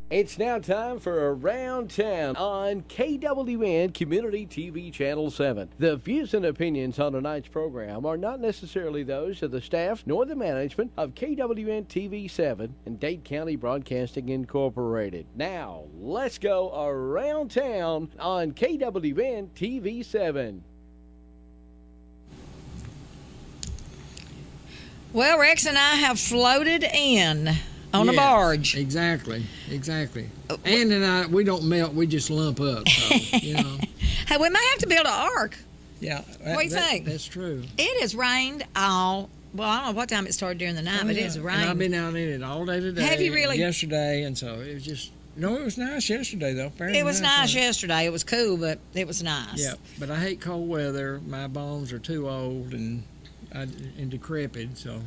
It's now time for Around Town on KWN Community TV Channel 7. The views and opinions on tonight's program are not necessarily those of the staff nor the management of KWN TV 7 and Dade County Broadcasting Incorporated. Now, let's go Around Town on KWN TV 7. Well, Rex and I have floated in on a barge. Exactly. Ann and I, we don't melt, we just lump up. So, Hey, we may have to build an ark. Yeah. What do you think? That's true. It has rained all. Well, I don't know what time it started during the night, but it's rained. And I've been out in it all day today. Have you really? Yesterday, and so it was just. No, it was nice yesterday though. It was nice yesterday. It was cool, but it was nice. Yeah, but I hate cold weather. My bones are too old and decrepit, so.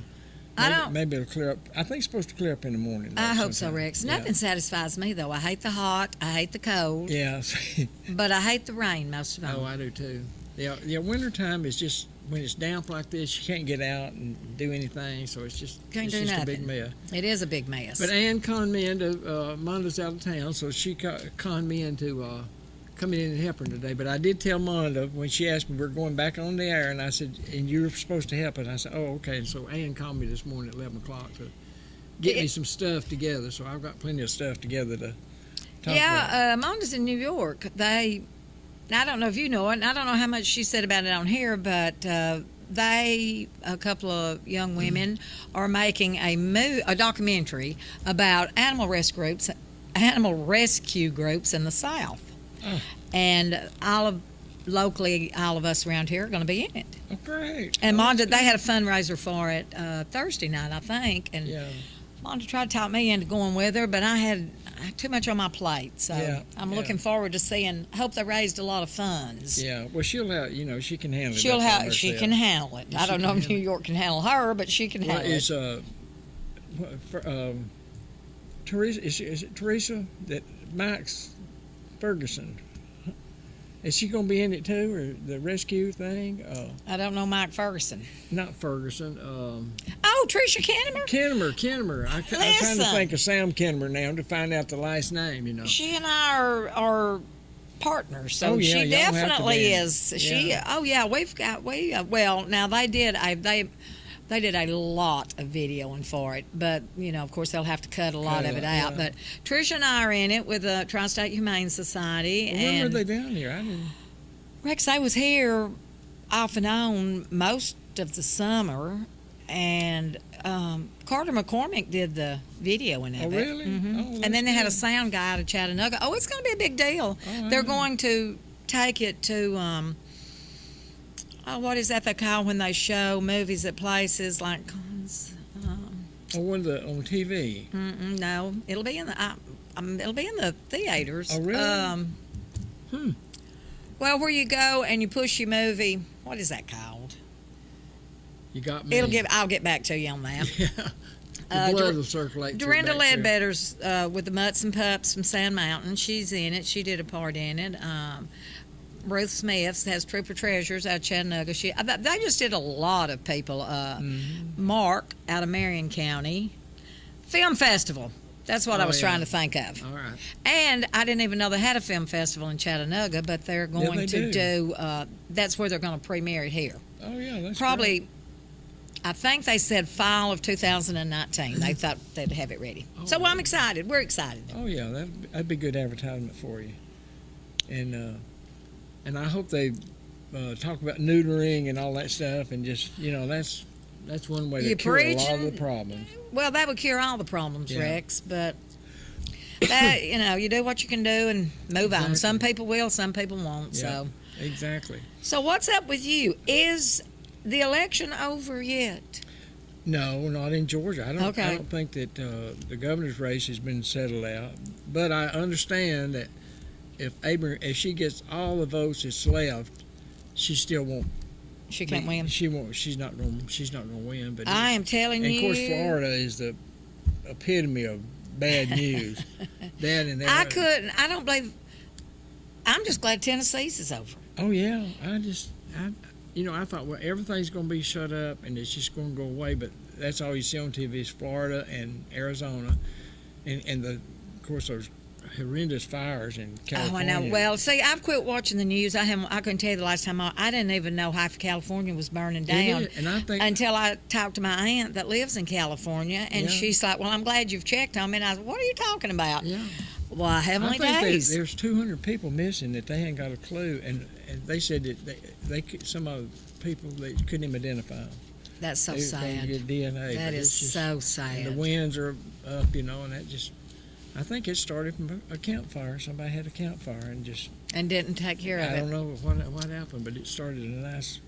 Maybe it'll clear up. I think it's supposed to clear up in the morning. I hope so, Rex. Nothing satisfies me, though. I hate the hot. I hate the cold. Yeah. But I hate the rain most of all. Oh, I do too. Yeah, wintertime is just, when it's damp like this, you can't get out and do anything, so it's just, a big mess. It is a big mess. But Ann conned me into, Monda's out of town, so she conned me into coming in and helping today. But I did tell Monda when she asked me, we're going back on the air, and I said, and you're supposed to help. And I said, oh, okay. And so Ann called me this morning at 11 o'clock to get me some stuff together. So I've got plenty of stuff together to talk about. Monda's in New York. I don't know if you know it, and I don't know how much she said about it on here, but a couple of young women, are making a documentary about animal rescue groups in the South. Oh. And locally, all of us around here are going to be in it. Oh, great. And Monda, they had a fundraiser for it Thursday night, I think. And yeah. Monda tried to talk me into going with her, but I had too much on my plate. So I'm looking forward to seeing. Hope they raised a lot of funds. Yeah. Well, she'll have. She can handle it. She can handle it. I don't know if New York can handle her, but she can handle it. Teresa? Is it Teresa that Max Ferguson? Is she going to be in it too, or the rescue thing? I don't know Mike Ferguson. Not Ferguson. Tricia Kennemer? Kennemer. I'm trying to think of Sam Kennemer now to find out the last name, She and I are partners, so she definitely is. Well, now they did a lot of videoing for it, but of course they'll have to cut a lot of it out. But Tricia and I are in it with the Tri-State Humane Society. Well, when were they down here? I didn't. Rex, I was here off and on most of the summer, and Carter McCormick did the videoing of it. Oh, really? Mm-hmm. Oh, and then they had a sound guy out of Chattanooga. Oh, it's going to be a big deal. Oh, they're going to take it to. What is that they call when they show movies at places like? On TV. No, it'll be in the theaters. Oh, really? Well, where you go and you push your movie. What is that called? You got me. I'll get back to you on that. Yeah. The blood will circulate. Dorinda Ledbetter's with the Mutts and Pups from Sand Mountain. She's in it. She did a part in it. Ruth Smith has Trooper Treasures out of Chattanooga. They just did a lot of people. Mark out of Marion County. Film Festival. That's what I was trying to think of. All right. And I didn't even know they had a film festival in Chattanooga, but they're going to do that's where they're going to premiere it here. Oh, yeah. That's probably, great. I think they said fall of 2019. They thought they'd have it ready. So I'm excited. We're excited. Oh, yeah. That'd be good advertisement for you. And I hope they talk about neutering and all that stuff, and just that's one way to cure a lot of the problems. Well, that would cure all the problems, Rex. But that you do what you can do and move on. Some people will, some people won't. Yeah, so exactly. So what's up with you? Is the election over yet? No, not in Georgia. I don't think that the governor's race has been settled out. But I understand that if she gets all the votes that's left, she still won't. She can't win. She won't. She's not going to win. But I am telling you. And of course, Florida is the epitome of bad news. I don't believe. I'm just glad Tennessee's is over. Oh yeah, I thought, well, everything's going to be shut up and it's just going to go away. But that's all you see on TV is Florida and Arizona, and of course, those horrendous fires in Oh, I California. know. Well, see, I've quit watching the news. I couldn't tell you the last time I didn't even know half of California was burning down. It is, and I think Until I talked to my aunt that lives in California, and Yeah. she's like, "Well, I'm glad you've checked on me." And I said, "What are you talking about?" yeah. Well, I heavenly think days. there's 200 people missing that they hadn't got a clue, and they said that some of the people they couldn't even identify them. That's so They sad. get DNA. That but is it's just, so and sad. the winds are up, and that just. I think it started from a campfire. Somebody had a campfire and just. And didn't take care of I it. don't know what happened, but it started a nice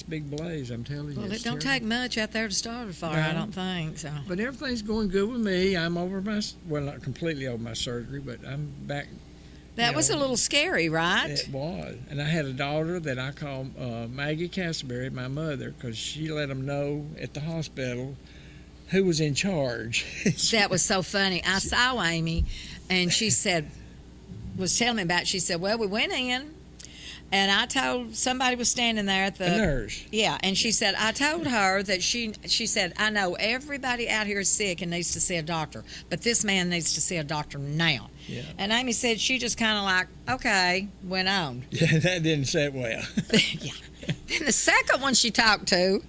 big blaze. I'm telling you. Well, it's it don't terrible. take much out there to start a fire. I No. don't think so. But everything's going good with me. I'm over not completely over my surgery, but I'm back. That was a little scary, right? It was. And I had a daughter that I call Maggie Castleberry, my mother, because she let them know at the hospital who was in charge. That was so funny. I saw Amy, and she was telling me about it. She said, "Well, we went in, and I told somebody was standing there at the A nurse. Yeah, and she said, I told her that she said, I know everybody out here is sick and needs to see a doctor, but this man needs to see a doctor now." Yeah. And Amy said she just kind of like, okay, went on. Yeah, that didn't sit well. Yeah. Then the second one she talked to,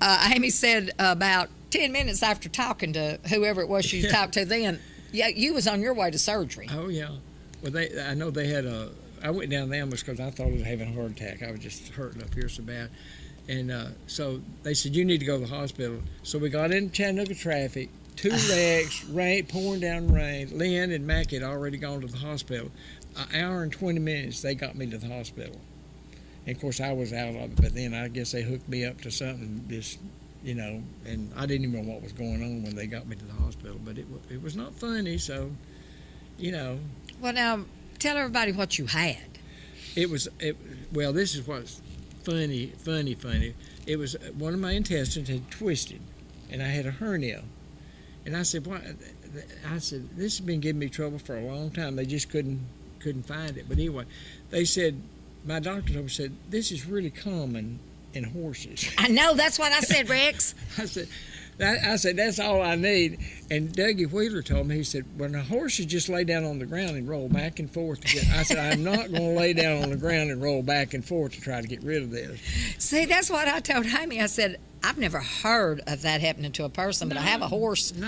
Amy said about 10 minutes after talking to whoever it was she talked to then, yeah, you was on your way to surgery. Oh, yeah. Well, I know they had I went down to the ambulance because I thought I was having a heart attack. I was just hurting up here so bad. And so they said, you need to go to the hospital. So we got in Chattanooga traffic, 2 wrecks, rain, pouring down rain. Lynn and Mac had already gone to the hospital. An hour and 20 minutes, they got me to the hospital. And, of course, I was out of it, but then I guess they hooked me up to something just, and I didn't even know what was going on when they got me to the hospital. But it was not funny, so, Well, now, tell everybody what you had. Well, this is what's funny. It was one of my intestines had twisted, and I had a hernia. And I said, "What?" I said, "This has been giving me trouble for a long time." They just couldn't find it. But anyway, they said, my doctor told me, said, "This is really common in horses." I know, that's what I said, Rex. I said, "That's all I need." And Dougie Wheeler told me, he said, "When a horse should just lay down on the ground and roll back and forth to get," I said, "I'm not going to lay down on the ground and roll back and forth to try to get rid of this." See, that's what I told Amy. I said, I've never heard of that happening to a person, but I have a horse, No.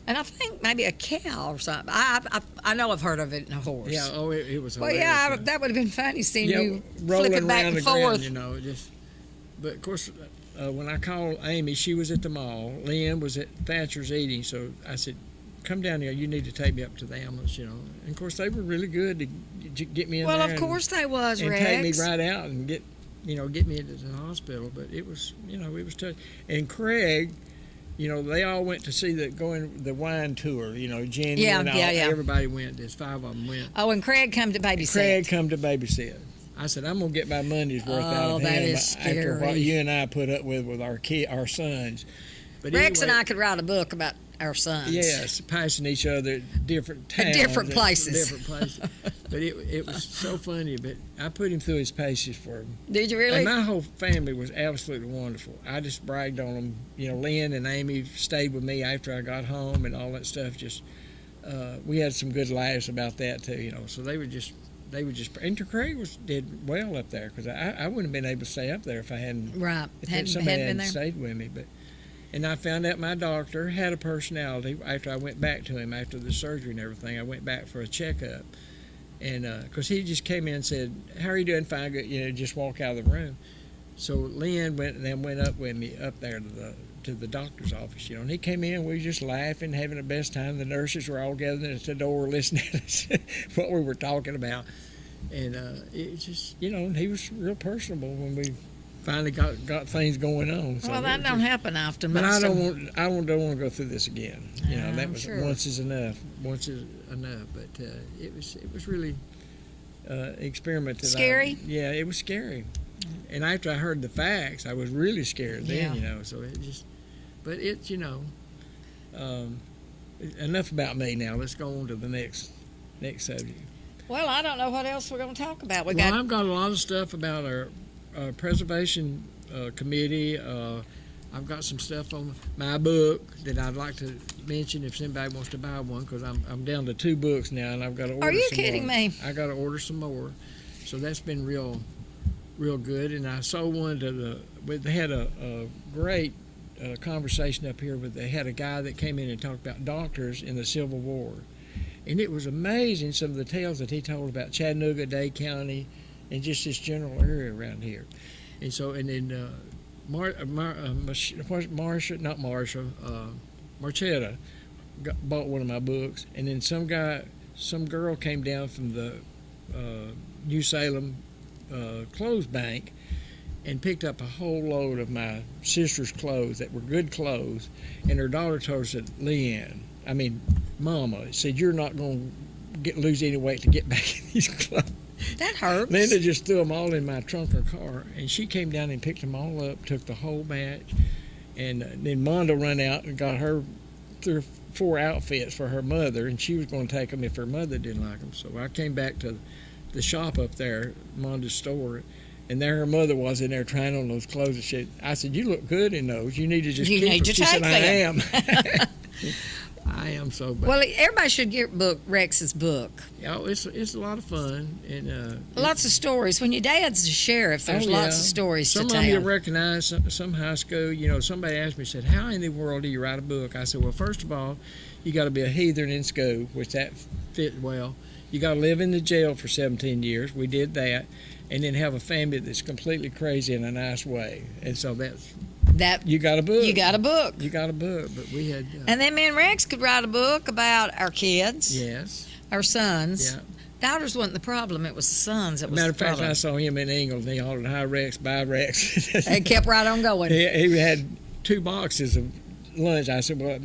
and I think maybe a cow or something. I know I've heard of it in a horse. Yeah. Oh, it was. Well, hilarious. yeah, that would have been funny seeing you rolling flipping back around and the forth. ground, just. But of course, when I called Amy, she was at the mall. Lynn was at Thatcher's eating, so I said, "Come down here. You need to take me up to the ambulance." And of course, they were really good to get me in Well, there. of course they was, and Rex. take me right out and get me into the hospital. But it was, it was tough. And Craig, they all went to see the wine tour. Jenny Yeah, and all, yeah. everybody went. There's 5 of them went. Oh, and Craig come to babysit. Craig come to babysit. I said, "I'm gonna get my money's worth out Oh, of that him is after what scary. you and I put up with our sons." But Rex and anyway, I could write a book about our sons. yes, passing each other different towns, different and places. different places. But it was so funny. But I put him through his paces for him. Did you really? And my whole family was absolutely wonderful. I just bragged on them. Lynn and Amy stayed with me after I got home and all that stuff. Just we had some good laughs about that too. So they would just. And Craig did well up there because I wouldn't have been able to stay up there if I hadn't. Right. If somebody hadn't stayed with me, and I found out my doctor had a personality after I went back to him after the surgery and everything. I went back for a checkup, and because he just came in and said, "How are you doing?" "Fine, good." Just walk out of the room. So Lynn went up with me up there to the doctor's office, and he came in. We were just laughing, having the best time. The nurses were all gathered at the door listening to us, what we were talking about, and it just, he was real personable when we finally got things going on. So Well, that don't happen often. But I Most don't of- want to go through this again. That was sure. once is enough. Once is enough. But it was really experiment. Scary? Yeah, it was scary. And after I heard the facts, I was really scared then. Yeah. So it just. But it's enough about me now. Let's go on to the next subject. Well, I don't know what else we're going to talk about. I've got a lot of stuff about our preservation committee. I've got some stuff on my book that I'd like to mention if somebody wants to buy one, because I'm down to 2 books now, and I've got to order. Are you some kidding more. me? I got to order some more, so that's been real good. And I sold one to they had a great conversation up here, but they had a guy that came in and talked about doctors in the Civil War, and it was amazing some of the tales that he told about Chattanooga, Dade County, and just this general area around here. And so, and then Marchetta bought one of my books, and then some girl came down from the New Salem clothes bank and picked up a whole load of my sister's clothes that were good clothes, and her daughter told her, said, Mama said, you're not going to lose any weight to get back in these clothes. That hurts. Linda just threw them all in my trunk of her car, and she came down and picked them all up, took the whole batch, and then Mondo run out and got her 3 or 4 outfits for her mother, and she was going to take them if her mother didn't like them. So I came back to the shop up there, Mondo's store, and there her mother was in there trying on those clothes. And I said, you look good in those. You need to just You keep need them. to She said, take I them. am. I am so bad. Well, everybody should get Rex's book. It's a lot of fun, and Lots of stories. When your dad's a sheriff, there's oh, lots yeah. of stories Some to of them tell. you recognize. Some high school. Somebody asked me, said, "How in the world do you write a book?" I said, "Well, first of all, you got to be a heathen in school, which that fit well. You got to live in the jail for 17 years. We did that, and then have a family that's completely crazy in a nice way. And so you got a book. You got a book. You got a book. But we had. And then me and Rex could write a book about our kids, Yes. our sons. Yeah. Daughters wasn't the problem; it was the sons that was Matter the of fact, problem. I saw him in England. He hollered, "Hi Rex, bye Rex." They kept right on going. He had 2 boxes of lunch. I said, "Well,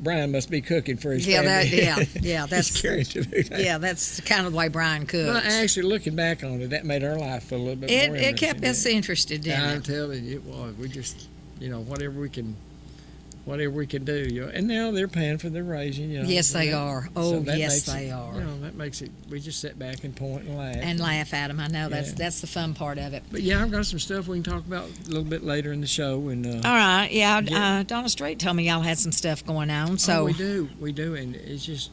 Brian must be cooking for his family." That's He's carrying to do that. yeah, that's kind of the way Brian cooks. Well, actually, looking back on it, that made our life feel a little bit more It kept interesting, us didn't interested, it? didn't I'm it? telling you, it was. We just, whatever we can do. And now they're paying for their raising. Yes, they are. Oh, that yes, makes they it, are. That makes it. We just sit back and point and laugh. And laugh at them. I know Yeah. that's the fun part of it. But yeah, I've got some stuff we can talk about a little bit later in the show. And All right, yeah. Yeah. Donna Strait told me y'all had some stuff going on. So we do, and it's just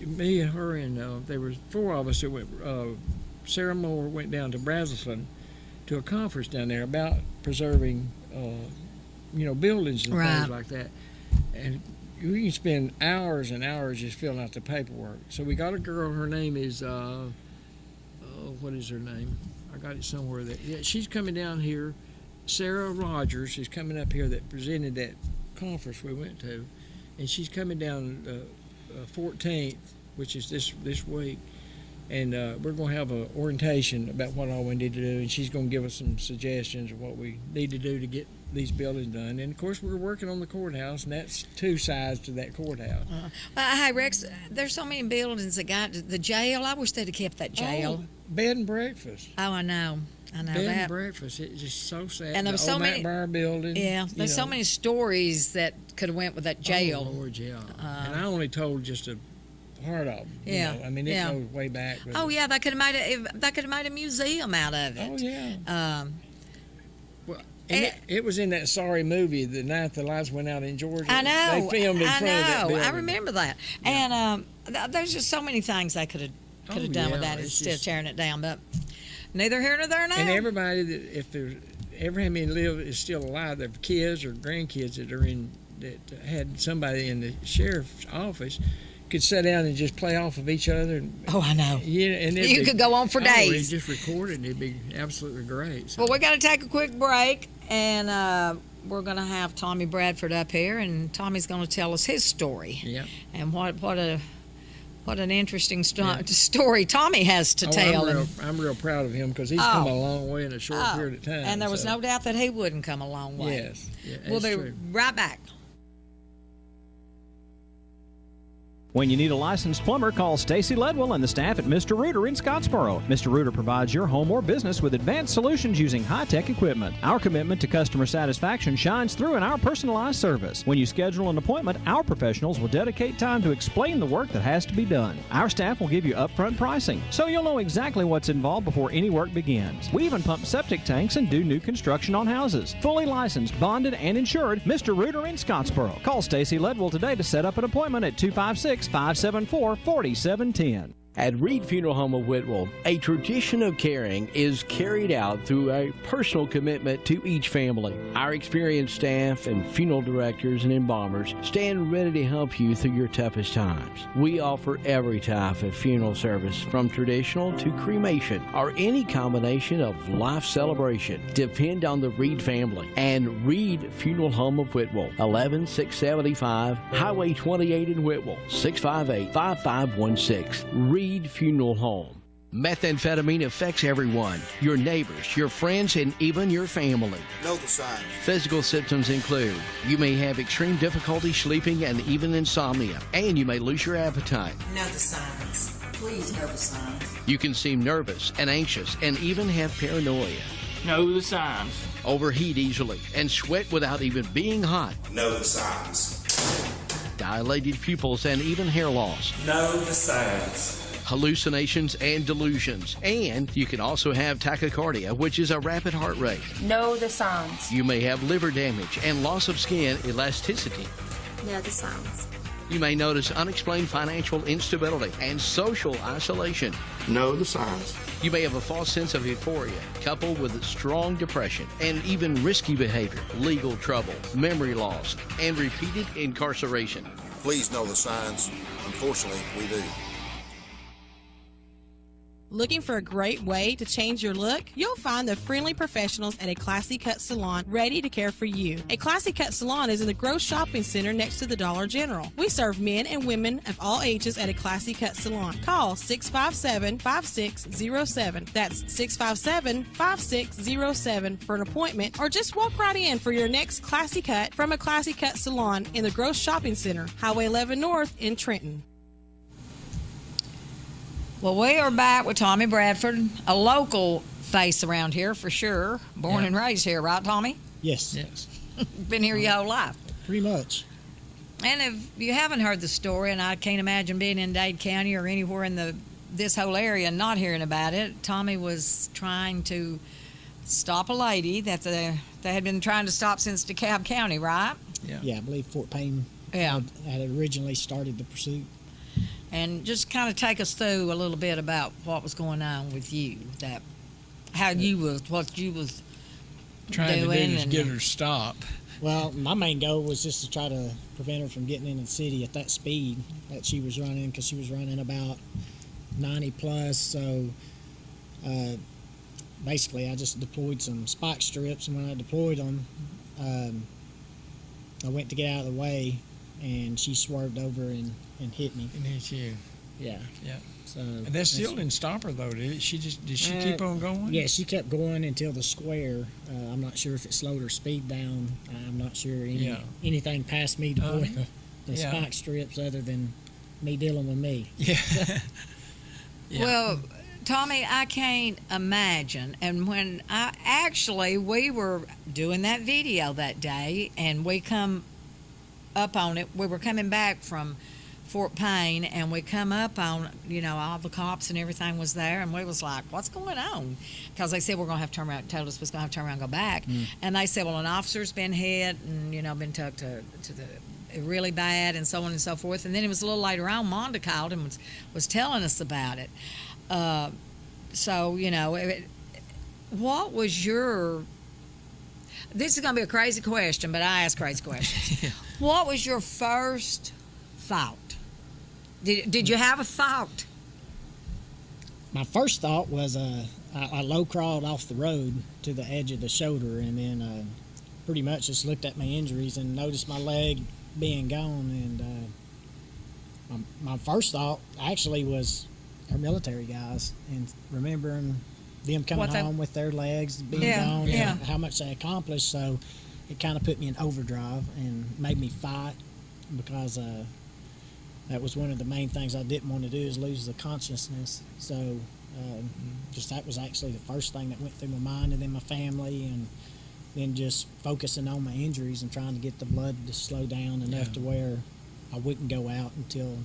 me and her, and there was 4 of us that went. Sarah Moore went down to Brazelton to a conference down there about preserving, buildings and Right. things like that, and we can spend hours and hours just filling out the paperwork. So we got a girl. Her name is what is her name? I got it somewhere. She's coming down here. Sarah Rogers is coming up here that presented that conference we went to, and she's coming down 14th, which is this week, and we're going to have an orientation about what all we need to do, and she's going to give us some suggestions of what we need to do to get these buildings done. And of course, we're working on the courthouse, and that's 2 sides to that courthouse. hey Rex, there's so many buildings that got the jail. I wish they'd have kept that jail. Oh, bed and breakfast. Oh, I know Bed that. and breakfast. It's just so sad. And there the was so old many- Mac Bar building. Yeah, there's so many stories that could have went with that jail. Oh, Lord, yeah. And I only told just a part of them. Yeah, I mean, it yeah. goes way back. with Oh it. yeah, they could have made a museum out of it. Oh, yeah. Um, And it was in that sorry movie, The Night the Lights Went Out in Georgia. I know. They filmed in front of that building. I remember that. And there's just so many things they could have done with that it's instead of just- tearing it down. But neither here nor there now. And everybody that, if there's Abraham is still alive, their kids or grandkids that had somebody in the sheriff's office could sit down and just play off of each other. And, Oh, I know. and You could go on for days. Just record it, and it'd be absolutely great. So. Well, we got to take a quick break, and we're going to have Tommy Bradford up here, and Tommy's going to tell us his story. Yeah. And what an interesting story Tommy has to tell. I'm real proud of him because he's come a long way in a short period of time. And there was no doubt that he wouldn't come a long way. Yes. Yeah, We'll that's be true. right back. When you need a licensed plumber, call Stacy Ledwell and the staff at Mr. Rooter in Scottsboro. Mr. Rooter provides your home or business with advanced solutions using high-tech equipment. Our commitment to customer satisfaction shines through in our personalized service. When you schedule an appointment, our professionals will dedicate time to explain the work that has to be done. Our staff will give you upfront pricing, so you'll know exactly what's involved before any work begins. We even pump septic tanks and do new construction on houses. Fully licensed, bonded, and insured, Mr. Rooter in Scottsboro. Call Stacy Ledwell today to set up an appointment at 256-574-4710. At Reed Funeral Home of Whitwell, a tradition of caring is carried out through a personal commitment to each family. Our experienced staff and funeral directors and embalmers stand ready to help you through your toughest times. We offer every type of funeral service, from traditional to cremation or any combination of life celebration. Depend on the Reed family and Reed Funeral Home of Whitwell, 11675 Highway 28 in Whitwell, 658-5516. Reed Funeral Home. Methamphetamine affects everyone, your neighbors, your friends, and even your family. Know the signs. Physical symptoms include you may have extreme difficulty sleeping and even insomnia, and you may lose your appetite. Know the signs. Please know the signs. You can seem nervous and anxious and even have paranoia. Know the signs. Overheat easily and sweat without even being hot. Know the signs. Dilated pupils and even hair loss. Know the signs. Hallucinations and delusions. And you can also have tachycardia, which is a rapid heart rate. Know the signs. You may have liver damage and loss of skin elasticity. Know the signs. You may notice unexplained financial instability and social isolation. Know the signs. You may have a false sense of euphoria, coupled with strong depression and even risky behavior, legal trouble, memory loss, and repeated incarceration. Please know the signs. Unfortunately, we do. Looking for a great way to change your look? You'll find the friendly professionals at A Classy Cut Salon ready to care for you. A Classy Cut Salon is in the Grove Shopping Center next to the Dollar General. We serve men and women of all ages at A Classy Cut Salon. Call 657-5607. That's 657-5607 for an appointment, or just walk right in for your next classy cut from A Classy Cut Salon in the Grove Shopping Center, Highway 11 North in Trenton. Well, we are back with Tommy Bradford, a local face around here for sure. Born and raised here, right, Tommy? Yes. Been here your whole life. Pretty much. And if you haven't heard the story, and I can't imagine being in Dade County or anywhere in this whole area and not hearing about it, Tommy was trying to stop a lady that they had been trying to stop since DeKalb County, right? Yeah, I believe Fort Payne had originally started the pursuit. And just kind of take us through a little bit about what was going on with you, what you was Trying doing to do is and get her to stop. Well, my main goal was just to try to prevent her from getting in the city at that speed that she was running, because she was running about 90 plus. So basically, I just deployed some spike strips, and when I deployed them, I went to get out of the way, and she swerved over and hit me. And hit you. Yeah. Yeah. So And that still didn't stop her though, did it? Did she keep on going? Yeah, she kept going until the square. I'm not sure if it slowed her speed down. I'm not sure anything past me deploying the spike strips other than me dealing with me. Yeah. Well, Tommy, I can't imagine. And when we were doing that video that day, and we come up on it, we were coming back from Fort Payne, and we come up on, all the cops and everything was there, and we was like, what's going on? Because they said we're going to have to turn around, told us we was going to have to turn around and go back. And they said, well, an officer's been hit and, been took to the really bad and so on and so forth. And then it was a little later on, Monda called and was telling us about it. What was your... This is going to be a crazy question, but I ask crazy questions. What was your first thought? Did you have a thought? My first thought was I low crawled off the road to the edge of the shoulder, and then pretty much just looked at my injuries and noticed my leg being gone. And my first thought actually was our military guys, and remembering them coming home with their legs being gone and how much they accomplished. So it kind of put me in overdrive and made me fight, because that was one of the main things I didn't want to do, is lose the consciousness. So just that was actually the first thing that went through my mind, and then my family, and then just focusing on my injuries and trying to get the blood to slow down enough to where I wouldn't go out until,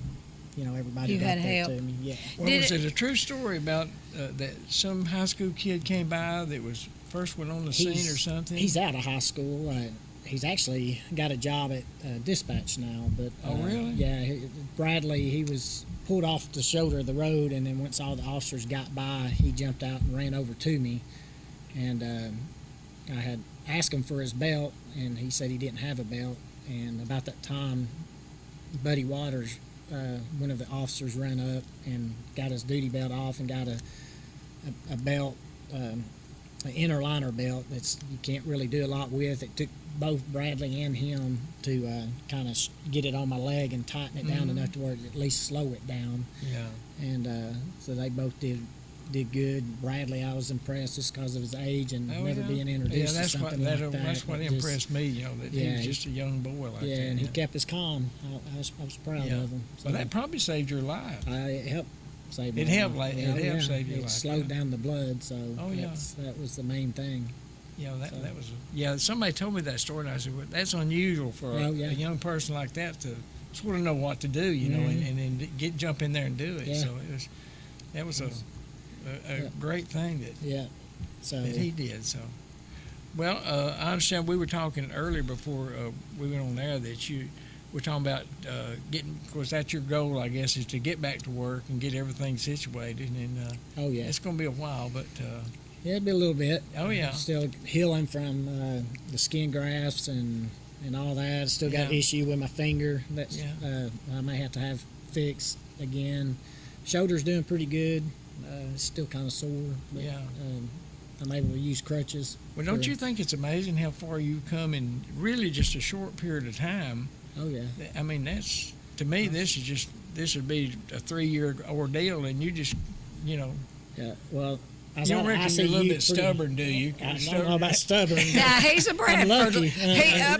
you know, everybody You got had there help. to me. Yeah. Well, was it a true story about that some high school kid came by that was first one on the scene or something? He's out of high school. He's actually got a job at dispatch now. But Oh, really? Yeah, Bradley. He was pulled off the shoulder of the road, and then once all the officers got by, he jumped out and ran over to me, and I had asked him for his belt, and he said he didn't have a belt. And about that time, Buddy Waters, one of the officers, ran up and got his duty belt off and got a belt, an inner liner belt that's you can't really do a lot with. It took both Bradley and him to kind of get it on my leg and tighten it down enough to where it at least slow it down. Yeah. And so they both did good. Bradley, I was impressed just because of his age and never being introduced to something like that. That's what impressed me, you know, that he was just a young boy like that. Yeah, and he kept his calm. I was proud of him. Well, that probably saved your life. It helped save my It helped, life. it helped save your It life. slowed down the blood, so Oh, yeah. that was the main thing. Yeah, that was somebody told me that story, and I said, well, that's unusual for a young person like that to sort of know what to do, you know, and then jump in there and do it. Yeah. So that was a great thing that he did. So, well, I understand we were talking earlier before we went on there that you were talking about getting. Of course, that's your goal, I guess, is to get back to work and get everything situated. And it's going to be a while, but yeah, it'd be a little bit. Oh yeah, I'm still healing from the skin grafts and all that. Still got issue with my finger that I may have to have fixed again. Shoulder's doing pretty good. Still kind of sore. But, I'm able to use crutches. Well, don't you think it's amazing how far you've come in really just a short period of time? Oh yeah. I mean, that's to me. This would be a 3-year ordeal, and you just, you know. Yeah. Well. You don't reckon you're a little bit stubborn, do you? I don't know about stubborn. Now he's a Bradford. I'm lucky.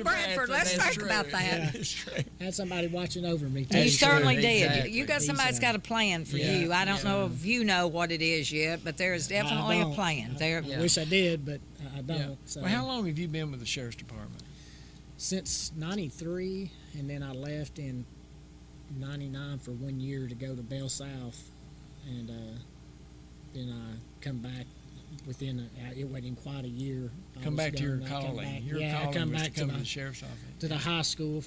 Bradford. Let's That's think true. about that. Yeah, that's true. I had somebody watching over me too. You certainly true. did. Exactly. You got somebody's got a plan for you. I don't know if you know what it is yet, but there is definitely a plan. I wish I did, but I don't. Yeah. So. Well, how long have you been with the sheriff's department? Since '93, and then I left in '99 for 1 year to go to Bell South, and then I come back within it wasn't quite a year. Come back to your calling. Your I calling come was back to come to the sheriff's office. To the high school.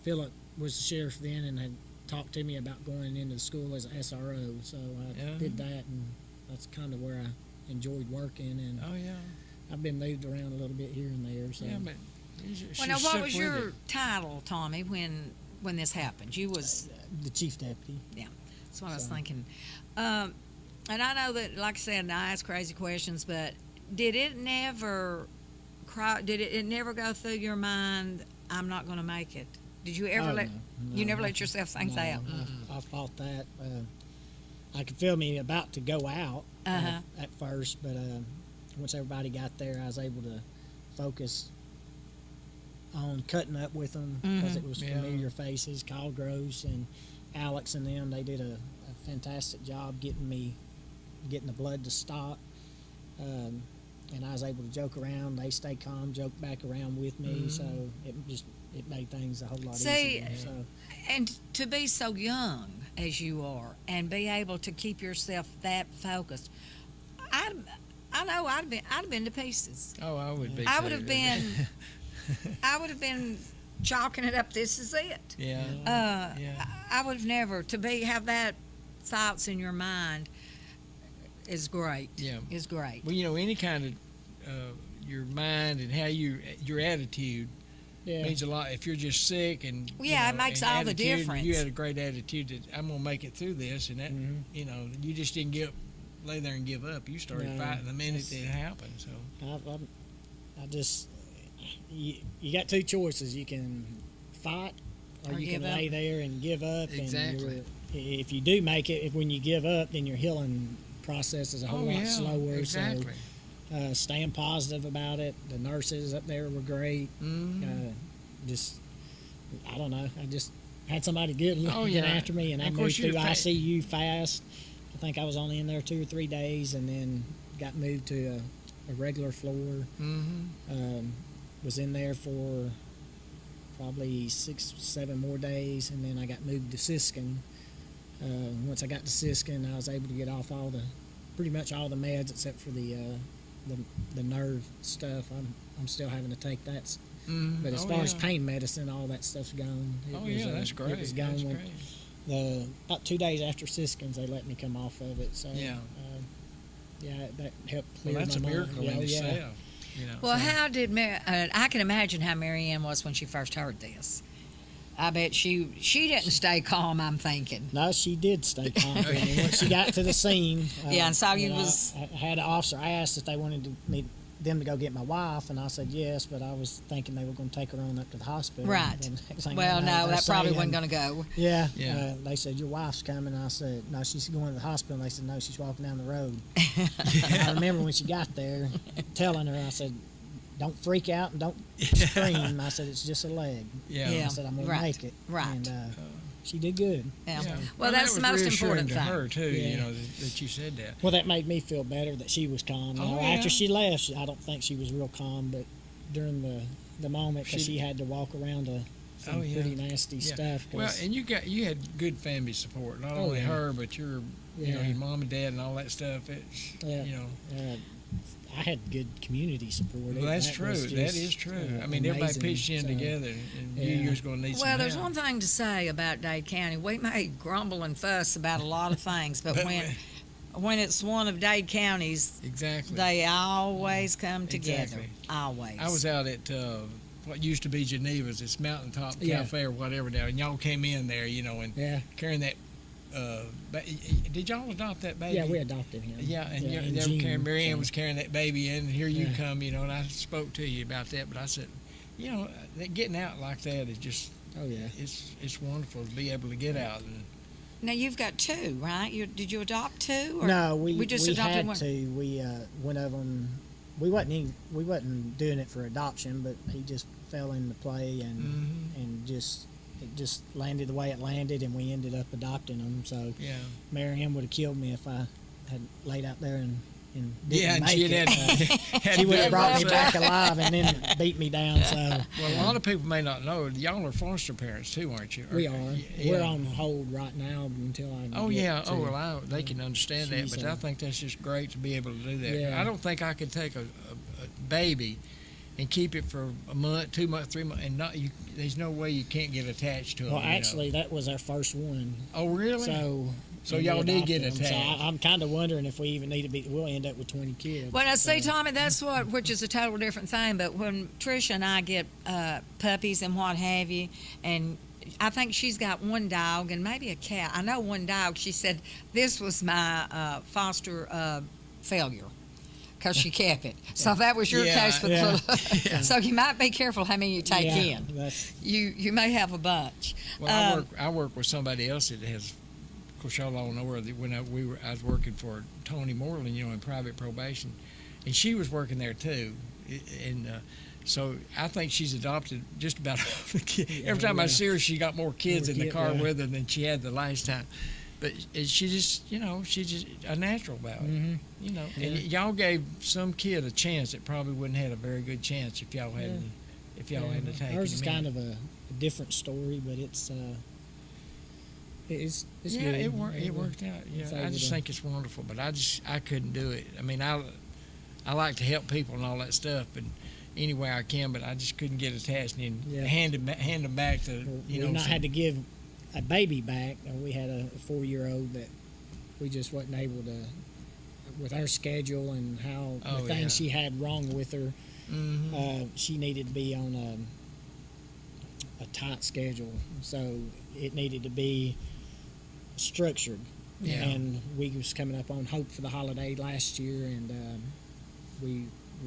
Philip was the sheriff then and had talked to me about going into the school as an SRO. So I did that, and that's kind of where I enjoyed working. And I've been moved around a little bit here and there. So. Yeah, but well, now what was your title, Tommy, when this happened? You was the chief deputy. Yeah, that's what I was thinking. And I know that, like I said, I ask crazy questions, but did it never go through your mind, I'm not going to make it? Did you ever you never let yourself think that? I fought that. I could feel me about to go out at first, but once everybody got there, I was able to focus on cutting up with them because it was familiar faces. Kyle Gross and Alex and them, they did a fantastic job getting the blood to stop. And I was able to joke around. They stay calm, joke back around with me, so it made things a whole lot easier. So. And to be so young as you are, and be able to keep yourself that focused, I know I'd have been to pieces. Oh, I would be. I would have been. I would have been chalking it up. This is it. Yeah. I would have never have that thoughts in your mind. Is great. Yeah, is great. Well, you know, any kind of your mind and how your attitude means a lot. If you're just sick and it makes all the difference. You had a great attitude that I'm gonna make it through this, and that you know, you just didn't lay there and give up. You started fighting the minute it happened. So I just you got two choices. You can fight, or you can lay there and give up. Exactly. And if you do make it, when you give up, then your healing process is a whole lot slower. Exactly. So staying positive about it. The nurses up there were great. I don't know. had somebody good looking after me, and I moved through ICU fast. I think I was only in there 2 or 3 days, and then got moved to a regular floor. Was in there for probably 6, 7 more days, and then I got moved to Siskin. Once I got to Siskin, I was able to get off pretty much all the meds except for the nerve stuff. I'm still having to take that. But as far as pain medicine, all that stuff's gone. That's great. It was gone about 2 days after Siskins, they let me come off of it. So that helped clear my mind. That's a miracle in itself. You know. Well, how did I can imagine how Mary Ann was when she first heard this. I bet she didn't stay calm, I'm thinking. No, she did stay calm. And once she got to the scene, and so I had an officer. I asked if they wanted them to go get my wife, and I said yes, but I was thinking they were going to take her on up to the hospital. Right. Well, no, that probably wasn't going to go. Yeah. They said, your wife's coming. I said, no, she's going to the hospital. And they said, no, she's walking down the road. And I remember when she got there, telling her, I said, don't freak out and don't scream. I said, it's just a leg. I said, I'm going to make it. Right. And she did good. Yeah. So, well, that's the most important to thing. her too. You know that you said that. Well, that made me feel better that she was calm. After she left, I don't think she was real calm, but during the moment, because she had to walk around some pretty nasty stuff. Well, and you had good family support. Not only her, but your your mom and dad and all that stuff. I had good community support. Well, that's true. That is true. I mean, everybody pitched in together, and you was going to need some help. Well, there's one thing to say about Dade County. We may grumble and fuss about a lot of things, but when it's one of Dade County's, they always come together. Exactly. Always. I was out at what used to be Geneva's. It's Mountaintop Cafe or whatever now, and y'all came in there, and carrying that. Did y'all adopt that baby? Yeah, we adopted him. Yeah, and Mary Ann was carrying that baby in, and here you come, and I spoke to you about that, but I said, getting out like that is just, it's wonderful to be able to get out. And now you've got 2, right? Did you adopt 2? Or no, we just adopted had one. 2. We one of them. We wasn't doing it for adoption, but he just fell into play and just. It just landed the way it landed, and we ended up adopting him. So Mary Ann would have killed me if I had laid out there and didn't make it. She would have brought me back alive and then beat me down. So well, a lot of people may not know y'all are foster parents too, aren't you? We are. We're on hold right now until I. They can understand that, but I think that's just great to be able to do that. Yeah. I don't think I could take a baby and keep it for a month, 2 months, 3 months, and there's no way you can't get attached to it. Well, actually, that was our first one. Oh, really? So y'all did get attached. So I'm kind of wondering if we even need to be. We'll end up with 20 kids. Well, now see, Tommy, which is a total different thing. But when Tricia and I get puppies and what have you, and I think she's got one dog and maybe a cat. I know one dog. She said this was my foster failure. Because she kept it. So that was your case with the little. So you might be careful how many you take in. You may have a bunch. Well, I work with somebody else that has. Of course, y'all all know her. When I was working for Tony Moreland, in private probation, and she was working there too, and so I think she's adopted just about all the kids. Every time I see her, she got more kids in the car with her than she had the last time. But she just, she's just a natural about it, And y'all gave some kid a chance that probably wouldn't have had a very good chance if y'all hadn't, hadn't taken him. Ours is kind of a different story, but it's good. It worked out. Yeah, I just think it's wonderful, but I couldn't do it. I mean, I like to help people and all that stuff, but any way I can, but I just couldn't get attached and hand them back to We've not had to give a baby back. We had a 4-year-old that we just wasn't able to, with our schedule and how the things she had wrong with her. She needed to be on a tight schedule, so it needed to be structured. And we was coming up on Hope for the holiday last year, and we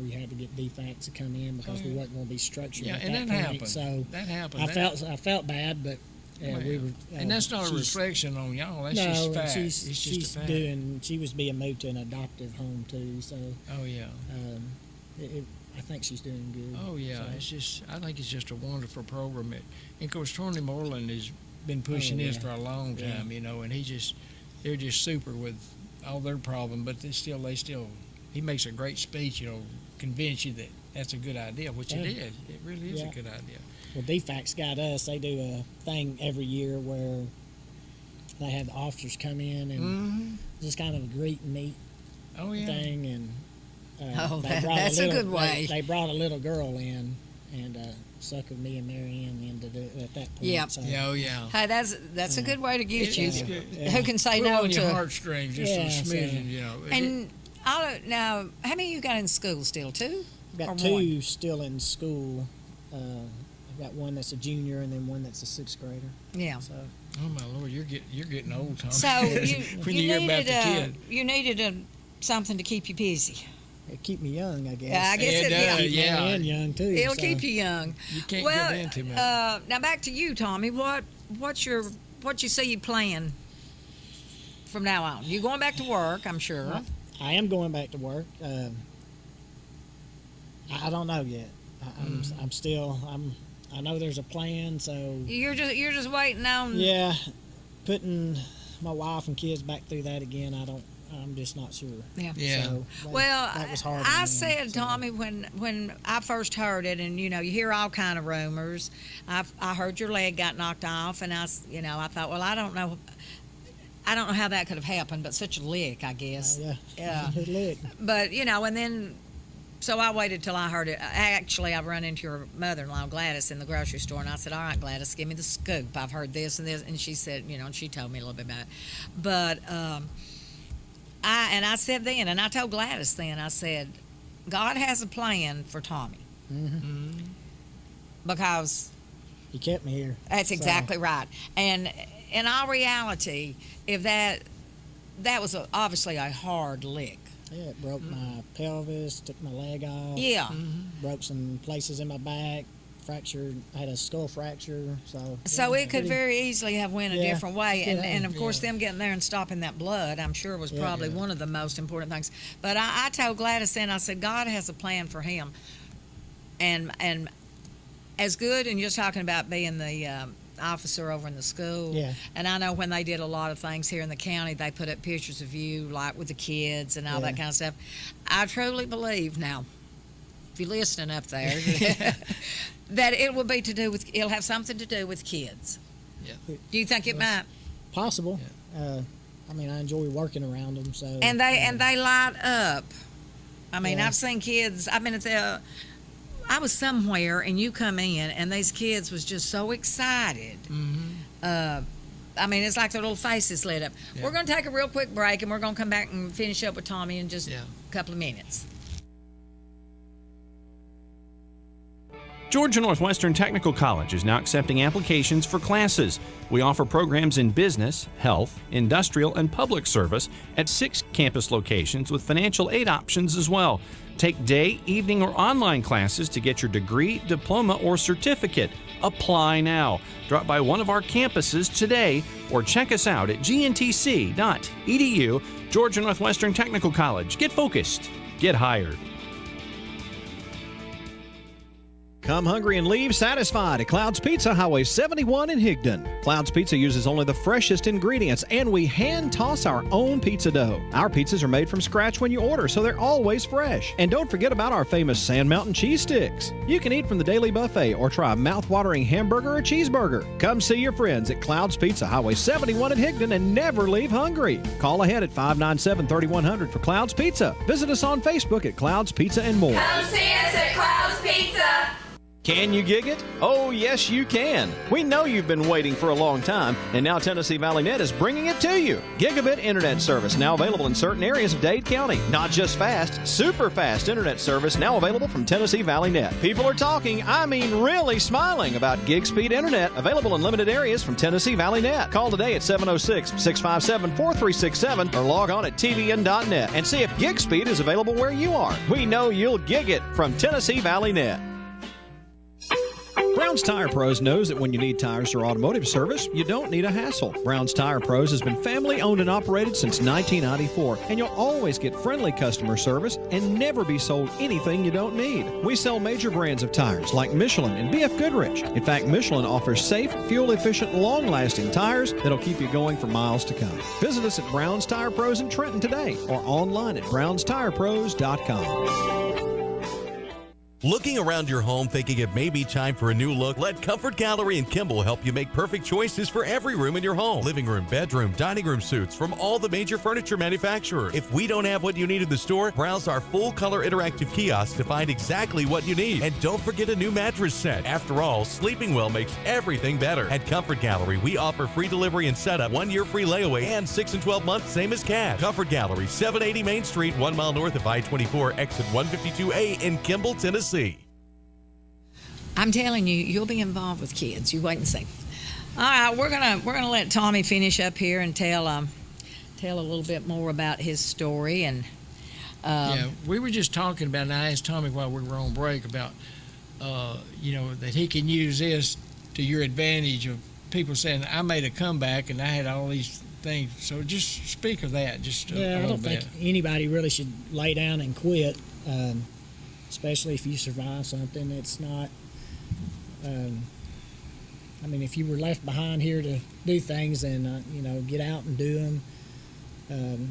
had to get DFACs to come in because we wasn't going to be structured. Yeah, at and that that point. happened. So that happened. I felt bad, but. We were, and that's not a reflection on y'all. That's just fact. It's just a fact. She was being moved to an adoptive home too. So. Oh yeah. I think she's doing good. Oh yeah. So. I think it's just a wonderful program. And of course, Tony Moreland is been pushing this for a long time, you know, and they're just super with all their problem, but they still, he makes a great speech, you know, convince you that that's a good idea, which it is. It really is a good idea. Well, DFAC's got us. They do a thing every year where they have the officers come in and just kind of a greet and meet thing. And that's a good way. They brought a little girl in and suckered me and Mary Ann into at that point. Yeah. So, Hey, that's a good way to get you. Yeah. Who can say Put no on to your heartstrings, just a smidgen, you know. And now, how many of you got in school still? 2? I've got 2 still in school. I've got one that's a junior and then one that's a 6th grader. Yeah. So. Oh my Lord, you're getting old, Tom. So when you hear about the kid, you needed something to keep you busy. It keep me young, I guess. Yeah, I guess and young too. It'll keep you young. You can't get into it. Now back to you, Tommy. What you see you playing from now on? You going back to work? I'm sure. I am going back to work. I don't know yet. I'm still. I know there's a plan, so you're just waiting on. Yeah, putting my wife and kids back through that again. I'm just not sure. Yeah. So that was hard. I said, Tommy, when I first heard it, and you know, you hear all kind of rumors. I heard your leg got knocked off, and I thought, well, I don't know how that could have happened, but such a lick, I guess. Yeah. Good lick. But and then. So I waited till I heard it. Actually, I run into your mother-in-law, Gladys, in the grocery store, and I said, all right, Gladys, give me the scoop. I've heard this and this. And she said, and she told me a little bit about it. But I said then, and I told Gladys then, I said, God has a plan for Tommy. Mm-hmm. Because He kept me here. That's exactly right. And in all reality, if that was obviously a hard lick. Yeah, it broke my pelvis, took my leg off. Yeah. Broke some places in my back, fractured, I had a skull fracture. So it could very easily have went a different way. And of course, them getting there and stopping that blood, I'm sure was probably one of the most important things. But I told Gladys then, I said, God has a plan for him. And as good, and you're talking about being the officer over in the school. Yeah. And I know when they did a lot of things here in the county, they put up pictures of you, like with the kids and all that kind of stuff. I truly believe now, if you're listening up there, that it'll have something to do with kids. Yeah. Do you think it might? Possible. Yeah. I mean, I enjoy working around them. So. And they light up. I mean, I've seen kids. I mean, I was somewhere and you come in and these kids was just so excited. I mean, it's like their little faces lit up. We're going to take a real quick break and we're going to come back and finish up with Tommy in just a couple of minutes. Georgia Northwestern Technical College is now accepting applications for classes. We offer programs in business, health, industrial, and public service at 6 campus locations with financial aid options as well. Take day, evening, or online classes to get your degree, diploma, or certificate. Apply now. Drop by one of our campuses today or check us out at gntc.edu. Georgia Northwestern Technical College. Get focused. Get hired. Come hungry and leave satisfied at Cloud's Pizza, Highway 71 in Higdon. Cloud's Pizza uses only the freshest ingredients, and we hand toss our own pizza dough. Our pizzas are made from scratch when you order, so they're always fresh. And don't forget about our famous Sand Mountain cheese sticks. You can eat from the daily buffet or try a mouth-watering hamburger or cheeseburger. Come see your friends at Cloud's Pizza, Highway 71 in Higdon, and never leave hungry. Call ahead at 597-3100 for Cloud's Pizza. Visit us on Facebook at Cloud's Pizza and more. Come see us at Cloud's Pizza. Can you gig it? Oh, yes, you can. We know you've been waiting for a long time, and now Tennessee Valley Net is bringing it to you. Gigabit internet service now available in certain areas of Dade County. Not just fast, super fast internet service now available from Tennessee Valley Net. People are talking, I mean really smiling about gig speed internet available in limited areas from Tennessee Valley Net. Call today at 706-657-4367 or log on at tvn.net and see if gig speed is available where you are. We know you'll gig it from Tennessee Valley Net. Brown's Tire Pros knows that when you need tires for automotive service, you don't need a hassle. Brown's Tire Pros has been family owned and operated since 1994, and you'll always get friendly customer service and never be sold anything you don't need. We sell major brands of tires like Michelin and BF Goodrich. In fact, Michelin offers safe, fuel-efficient, long-lasting tires that'll keep you going for miles to come. Visit us at Brown's Tire Pros in Trenton today or online at brownstirePros.com. Looking around your home thinking it may be time for a new look? Let Comfort Gallery in Kimball help you make perfect choices for every room in your home. Living room, bedroom, dining room suites from all the major furniture manufacturers. If we don't have what you need in the store, browse our full-color interactive kiosk to find exactly what you need. And don't forget a new mattress set. After all, sleeping well makes everything better. At Comfort Gallery, we offer free delivery and setup, 1 year free layaway, and 6 and 12 months, same as cash. Comfort Gallery, 780 Main Street, 1 mile north of I-24, exit 152A in Kimball, Tennessee. I'm telling you, you'll be involved with kids. You wait and see. All right, we're gonna let Tommy finish up here and tell a little bit more about his story. And yeah, we were just talking about, and I asked Tommy while we were on break about that he can use this to your advantage of people saying I made a comeback and I had all these things. So just speak of that. I don't think anybody really should lay down and quit. Especially if you survive something. It's not, if you were left behind here to do things, then, get out and do them.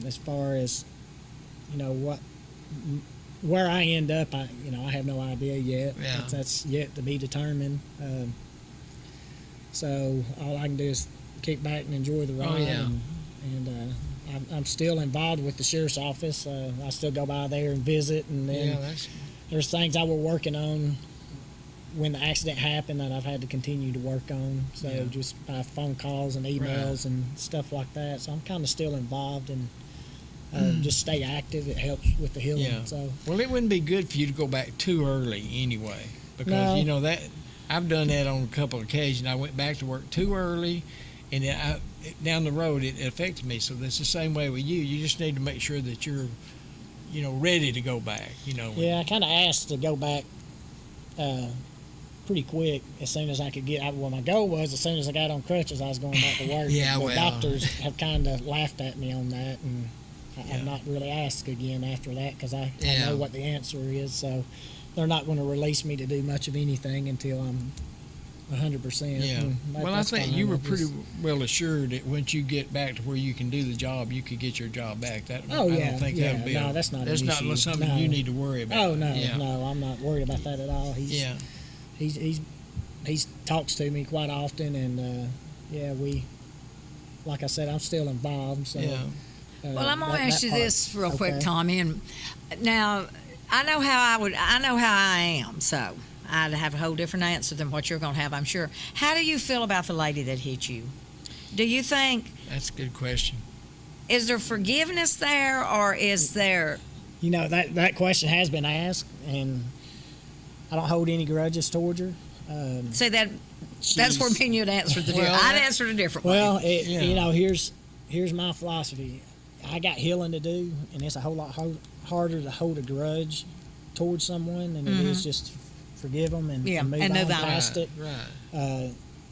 As far as, where I end up, I have no idea yet. Yeah. That's yet to be determined. So all I can do is kick back and enjoy the ride. Oh, yeah. And I'm still involved with the sheriff's office. I still go by there and visit, and then there's things I was working on when the accident happened that I've had to continue to work on. So just by phone calls and emails and stuff like that. So I'm kind of still involved and just stay active. It helps with the healing. Yeah. So well, it wouldn't be good for you to go back too early anyway, because that I've done that on a couple of occasions. I went back to work too early, and then down the road it affected me. So that's the same way with you. You just need to make sure that you're ready to go back. Yeah, I kind of asked to go back pretty quick as soon as I could get out. Well, my goal was as soon as I got on crutches, I was going back to work. The doctors have kind of laughed at me on that, and I've not really asked again after that because I know what the answer is. So they're not going to release me to do much of anything until I'm 100%. Yeah. Well, I think you were pretty well assured that once you get back to where you can do the job, you could get your job back. I don't think that would be. No, that's not. That's not something you need to worry about. Oh no, no, I'm not worried about that at all. He talks to me quite often, and we, like I said, I'm still involved. So. Yeah. Well, I'm gonna ask you this real quick, Tommy. And now I know how I am. So. I'd have a whole different answer than what you're going to have, I'm sure. How do you feel about the lady that hit you? Do you think... That's a good question. Is there forgiveness there, or is there... That question has been asked, and I don't hold any grudges towards her. See, that's where me and you'd answer the different. I'd answer a different way. Well, here's my philosophy. I got healing to do, and it's a whole lot harder to hold a grudge towards someone than it is just... forgive them and move on past it. Right.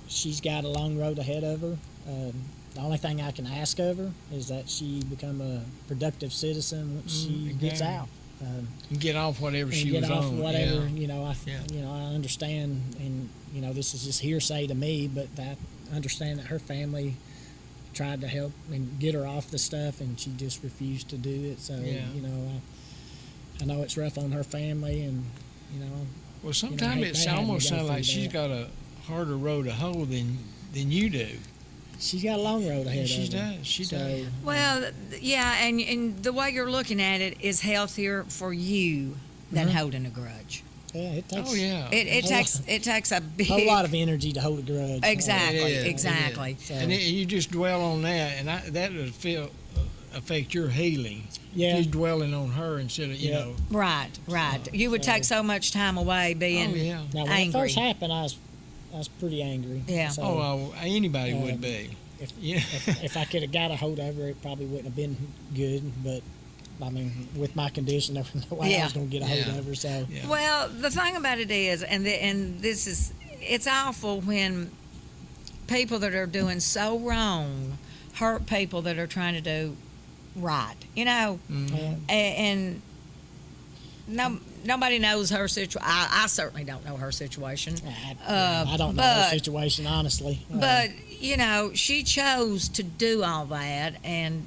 She's got a long road ahead of her. The only thing I can ask of her is that she become a productive citizen once she gets out. And get off whatever she was on. Get off whatever, I understand, and, this is just hearsay to me, but I understand that her family tried to help and get her off the stuff, and she just refused to do it. So, I know it's rough on her family, and, Well, sometimes it almost sounds like she's got a harder road to hoe than you do. She's got a long road ahead of her. She does. Well, yeah, and the way you're looking at it is healthier for you than holding a grudge. Yeah, it takes. Oh yeah. It takes a big. A lot of energy to hold a grudge. Exactly. So. And you just dwell on that, and that would affect your healing. Yeah. She's dwelling on her instead of Right. You would take so much time away being Now, when angry. it first happened, I was pretty angry. Yeah. So, anybody would be. If I could have got a hold of her, it probably wouldn't have been good. But I mean, with my condition, there was no way I was going to get a hold of her. So. Well, the thing about it is, and this is it's awful when people that are doing so wrong hurt people that are trying to do right. You know, and nobody knows her situation. I certainly don't know her situation. I don't know her situation, honestly. But you know, she chose to do all that, and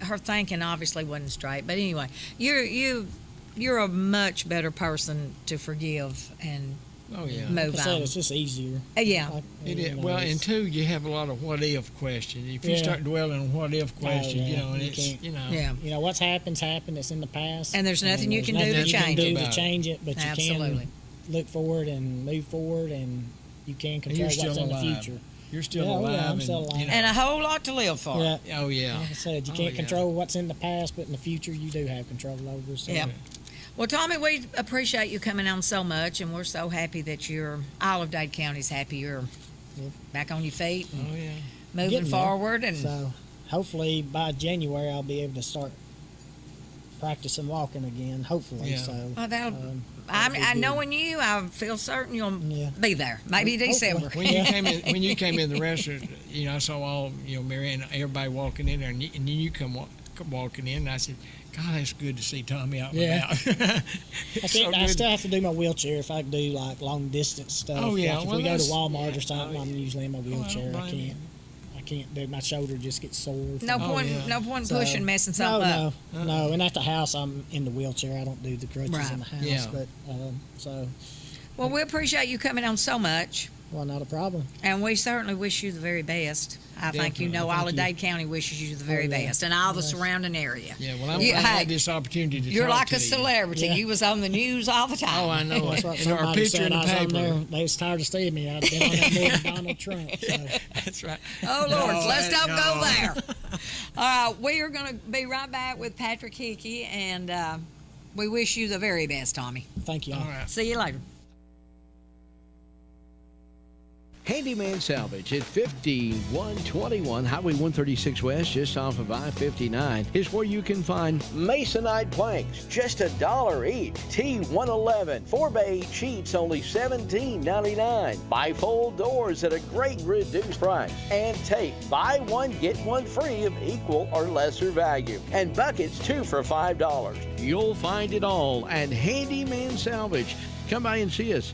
her thinking obviously wasn't straight. But anyway, you're a much better person to forgive and move like I said, it's just easier. Yeah. Like, It is. Well, and two, you have a lot of what if questions. If you start dwelling on what if questions, you know, and you know what's happened. It's in the past, and there's nothing you can do to change it. But you can look forward and move forward, and you can control what's in the future. You're still alive. Yeah, I'm still alive. And a whole lot to live for. Yeah. Oh, yeah. Like I said, you can't control what's in the past, but in the future, you do have control over. So. Yeah. Well, Tommy, we appreciate you coming on so much, and we're so happy that all of Dade County's happy you're back on your feet. Oh, yeah. Moving forward. And so hopefully by January, I'll be able to start practicing walking again, hopefully. Yeah. So, I knowing you, I feel certain you'll be there. Maybe December. When you came in the restaurant, you know, I saw all, you know, Mary and everybody walking in there, and then you come walking in, and I said, God, that's good to see Tommy out and about. I still have to do my wheelchair if I do like long distance stuff. Oh yeah, like if we go to Walmart or something, I'm usually in my wheelchair. I can't do. My shoulder just gets sore. No point pushing, messing something up. No. And at the house, I'm in the wheelchair. I don't do the crutches in the house. Yeah. But Well, we appreciate you coming on so much. Well, not a problem. And we certainly wish you the very best. I think you know all of Dade County wishes you the very best, and all the surrounding area. Yeah, well, I'm glad I had this opportunity to You're talk like to a celebrity. Yeah. You was on the news all the time. Oh, I know. That's what And our somebody picture in said. the I was on paper. there. They was tired of seeing me. I'd been on that more than Donald Trump. So. That's right. Oh, Lord, let's don't go there. We are going to be right back with Patrick Hickey, and we wish you the very best, Tommy. Thank you. All right. See you later. Handyman Salvage at 5121 Highway 136 West, just off of I-59, is where you can find Masonite planks, just $1 each. T111 4x8 sheets, only $17.99. Bifold doors at a great reduced price. And tape, buy one, get one free of equal or lesser value. And buckets, 2 for $5. You'll find it all at Handyman Salvage. Come by and see us.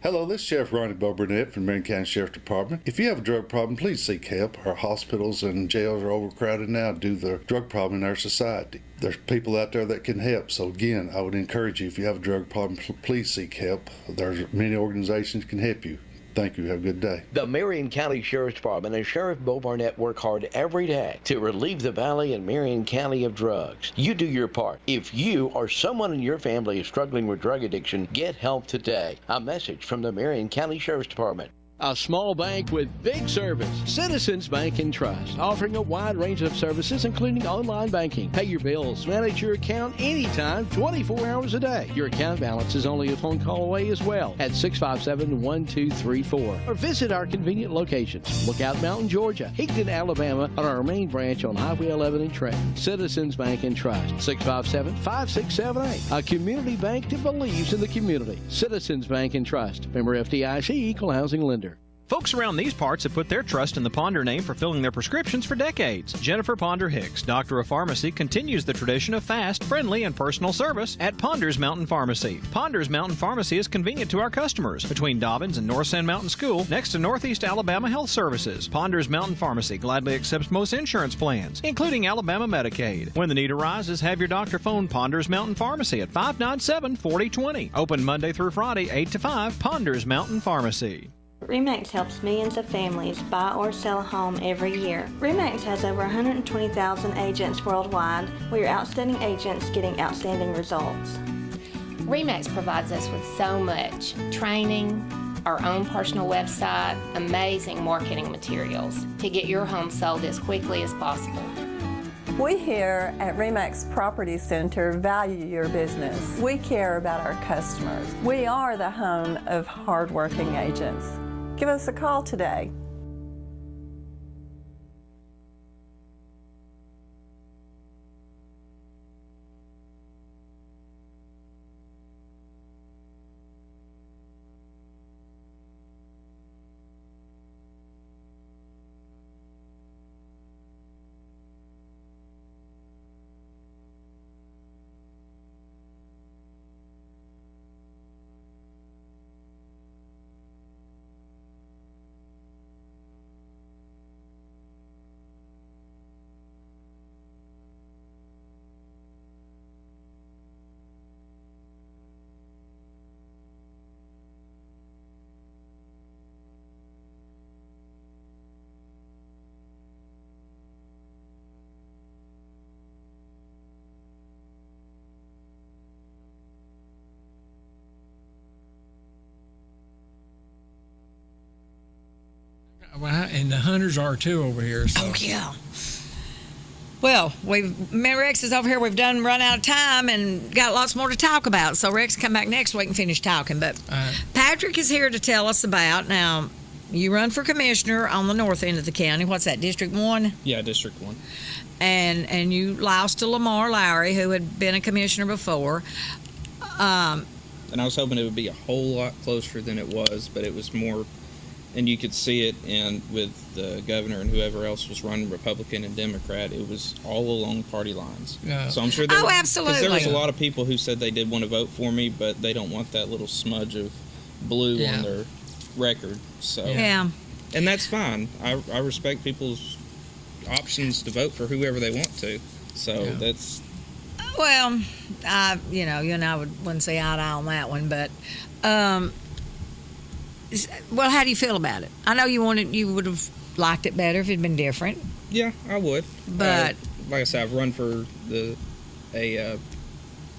Hello, this is Sheriff Ronnie Bo Burnett from Marion County Sheriff's Department. If you have a drug problem, please seek help. Our hospitals and jails are overcrowded now due to the drug problem in our society. There's people out there that can help. So again, I would encourage you, if you have a drug problem, please seek help. There's many organizations can help you. Thank you. Have a good day. The Marion County Sheriff's Department and Sheriff Bo Barnett work hard every day to relieve the Valley and Marion County of drugs. You do your part. If you or someone in your family is struggling with drug addiction, get help today. A message from the Marion County Sheriff's Department. A small bank with big service. Citizens Bank and Trust, offering a wide range of services, including online banking. Pay your bills, manage your account anytime, 24 hours a day. Your account balance is only a phone call away as well at 657-1234. Or visit our convenient locations. Lookout Mountain, Georgia, Higdon, Alabama, on our main branch on Highway 11 in Trenton. Citizens Bank and Trust, 657-5678. A community bank that believes in the community. Citizens Bank and Trust. Member FDIC, Equal Housing Lender. Folks around these parts have put their trust in the Ponder name for filling their prescriptions for decades. Jennifer Ponder Hicks, Doctor of Pharmacy, continues the tradition of fast, friendly, and personal service at Ponder's Mountain Pharmacy. Ponder's Mountain Pharmacy is convenient to our customers between Dobbins and North Sand Mountain School, next to Northeast Alabama Health Services. Ponder's Mountain Pharmacy gladly accepts most insurance plans, including Alabama Medicaid. When the need arises, have your doctor phone Ponder's Mountain Pharmacy at 597-4020. Open Monday through Friday, 8 to 5. Ponder's Mountain Pharmacy. RE/MAX helps millions of families buy or sell a home every year. RE/MAX has over 120,000 agents worldwide. We are outstanding agents getting outstanding results. RE/MAX provides us with so much training, our own personal website, amazing marketing materials to get your home sold as quickly as possible. We here at RE/MAX Property Center value your business. We care about our customers. We are the home of hardworking agents. Give us a call today. and the hunters are too over here. So. Oh yeah. Well, Rex is over here. We've run out of time and got lots more to talk about. So Rex, come back next week and finish talking. But Patrick is here to tell us about, now, you run for commissioner on the north end of the county. What's that, District 1? Yeah, District 1. And you lost to Lamar Lowry, who had been a commissioner before. And I was hoping it would be a whole lot closer than it was, but it was more, and you could see it, and with the governor and whoever else was running, Republican and Democrat, it was all along party lines. Yeah. So I'm sure absolutely. Because there was a lot of people who said they did want to vote for me, but they don't want that little smudge of blue on their record. So yeah. And that's fine. I respect people's options to vote for whoever they want to. So that's... Well, you and I wouldn't say eye to eye on that one, but... well, how do you feel about it? I know you would have liked it better if it'd been different. Yeah, I would. But like I said, I've run for a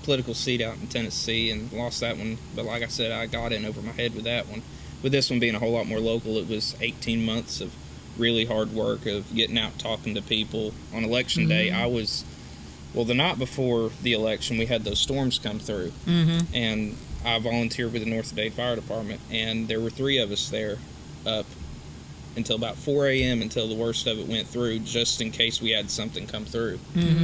political seat out in Tennessee and lost that one. But like I said, I got in over my head with that one. With this one being a whole lot more local, it was 18 months of really hard work of getting out talking to people. On election day, I was, the night before the election, we had those storms come through. And I volunteered with the North Dade Fire Department, and there were 3 of us there up until about 4 a.m. until the worst of it went through, just in case we had something come through.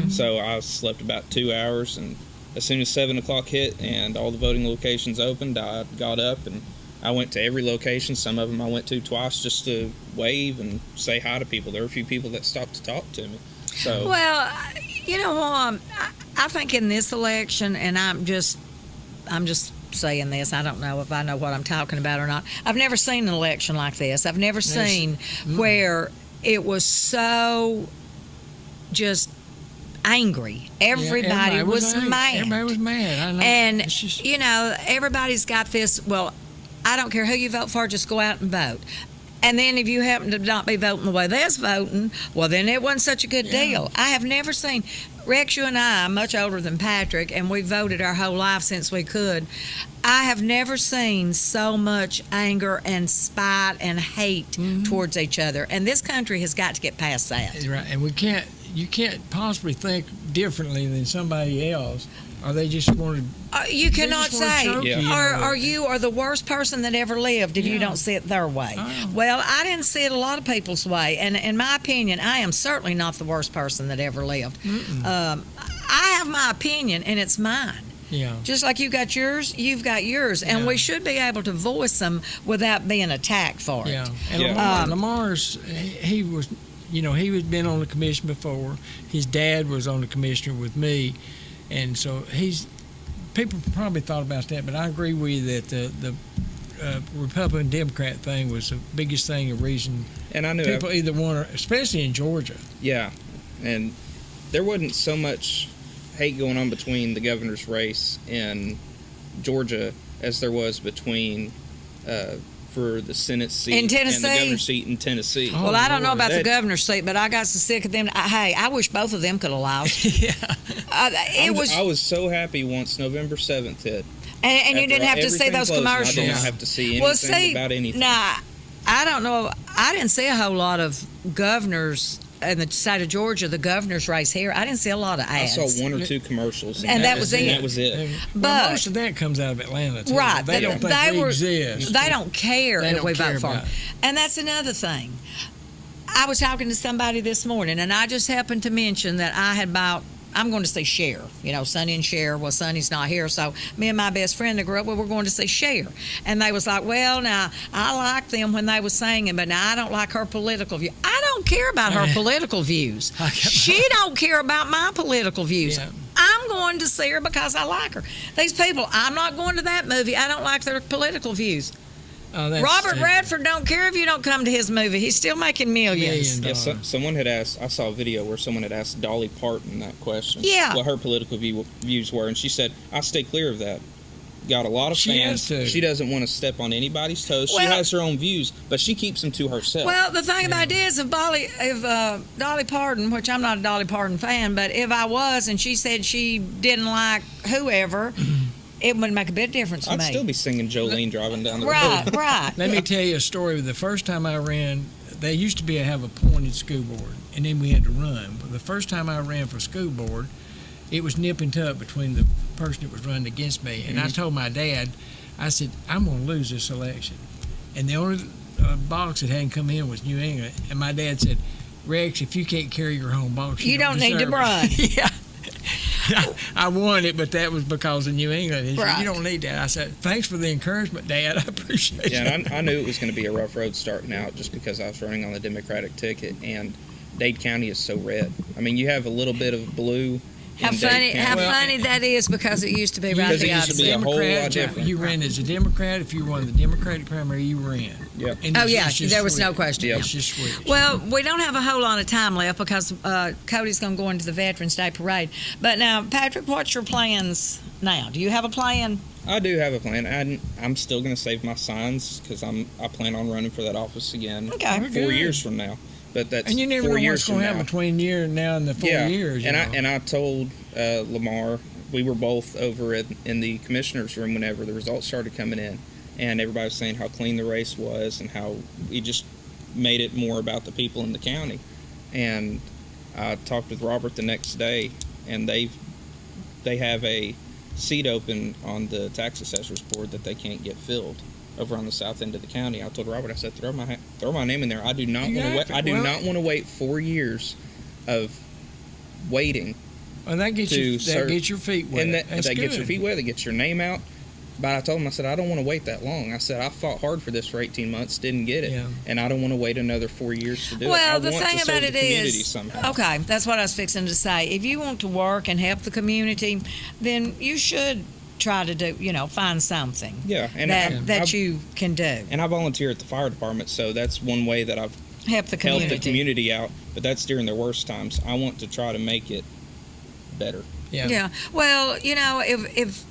So I slept about 2 hours, and as soon as 7 o'clock hit and all the voting locations opened, I got up and I went to every location. Some of them I went to twice just to wave and say hi to people. There were a few people that stopped to talk to me. So well, I think in this election, and I'm just saying this, I don't know if I know what I'm talking about or not. I've never seen an election like this. I've never seen where it was so just angry. Everybody was mad. Everybody was mad. I know. And, everybody's got this, well, I don't care who you vote for, just go out and vote. And then if you happen to not be voting the way they're voting, well, then it wasn't such a good deal. I have never seen, Rex, you and I are much older than Patrick, and we voted our whole life since we could. I have never seen so much anger and spite and hate towards each other. And this country has got to get past that. Right. And you can't possibly think differently than somebody else. Or they just want to... you cannot say, or you are the worst person that ever lived if you don't see it their way. Well, I didn't see it a lot of people's way. And in my opinion, I am certainly not the worst person that ever lived. I have my opinion, and it's mine. Yeah. Just like you got yours, you've got yours. And we should be able to voice them without being attacked for it. Yeah. And Lamar's, he was... he had been on the commission before. His dad was on the commissioner with me. And so people probably thought about that, but I agree with you that the Republican-Democrat thing was the biggest thing, a reason and I knew people either want to, especially in Georgia. Yeah, and there wasn't so much hate going on between the governor's race in Georgia as there was between for the Senate seat in Tennessee, and the governor's seat in Tennessee. Well, I don't know about the governor's seat, but I got so sick of them. Hey, I wish both of them could have lost. I was so happy once November 7th hit. And you didn't have to see those commercials. I did not have to see anything about anything. Nah, I don't know. I didn't see a whole lot of governors in the state of Georgia, the governor's race here. I didn't see a lot of ads. I saw 1 or 2 commercials. And that was it. That was it. But most of that comes out of Atlanta, too. Right. They don't think we exist. They don't care if we vote for them. about it. And that's another thing. I was talking to somebody this morning, and I just happened to mention that I had bought, I'm going to see Cher. Sonny and Cher. Well, Sonny's not here, so me and my best friend that grew up with, we're going to see Cher. And they was like, well, now, I liked them when they was singing, but now I don't like her political view. I don't care about her political views. She don't care about my political views. Yeah. I'm going to see her because I like her. These people, I'm not going to that movie. I don't like their political views. Robert Redford don't care if you don't come to his movie. He's still making millions. Yeah, someone had asked, I saw a video where someone had asked Dolly Parton that question. Yeah. What her political views were. And she said, I stay clear of that. Got a lot of fans. She doesn't want to step on anybody's toes. She has her own views, but she keeps them to herself. Well, the thing about it is, if Dolly Parton, which I'm not a Dolly Parton fan, but if I was and she said she didn't like whoever, it wouldn't make a bit of difference to me. I'd still be singing Jolene driving down the road. Right. Let me tell you a story. The first time I ran they used to have appointed school board, and then we had to run. But the first time I ran for school board, it was nip and tuck between the person that was running against me. And I told my dad, I said, I'm going to lose this election. And the only box that hadn't come in was New England. And my dad said, Rex, if you can't carry your home box, you don't need to deserve run. it. Yeah. I won it, but that was because of New England. He Right. said, you don't need that. I said, thanks for the encouragement, Dad. I appreciate it. Yeah, and I knew it was going to be a rough road starting out just because I was running on the Democratic ticket, and Dade County is so red. I mean, you have a little bit of blue. How funny that is, because it used to be right the opposite. A whole lot different. You ran as a Democrat. If you won the Democratic primary, you ran. Yeah. Oh, yeah, there was no question. It's just switched. Well, we don't have a whole lot of time left because Cody's going to go into the Veterans Day Parade. But now, Patrick, what's your plans now? Do you have a plan? I do have a plan. I'm still going to save my signs because I plan on running for that office again 4 years from now. But that's and you never 4 know years what's going to happen between here and now and the 4 years. And I told Lamar, we were both over in the commissioner's room whenever the results started coming in, and everybody was saying how clean the race was and how we just made it more about the people in the county. And I talked with Robert the next day, and they have a seat open on the tax assessors board that they can't get filled over on the south end of the county. I told Robert, I said, throw my name in there. I do not want to wait. I do not want to wait 4 years of waiting. And that gets your feet wet. And that gets your feet wet. That gets your name out. But I told him, I said, I don't want to wait that long. I said, I fought hard for this for 18 months, didn't get it, and I don't want to wait another 4 years to do it. Well, the thing about it is, somehow. Okay, that's what I was fixing to say. If you want to work and help the community, then you should try to do, find something that you can do. And I volunteer at the fire department, so that's one way that I've helped the community out, but that's during their worst times. I want to try to make it better. Yeah. Well, if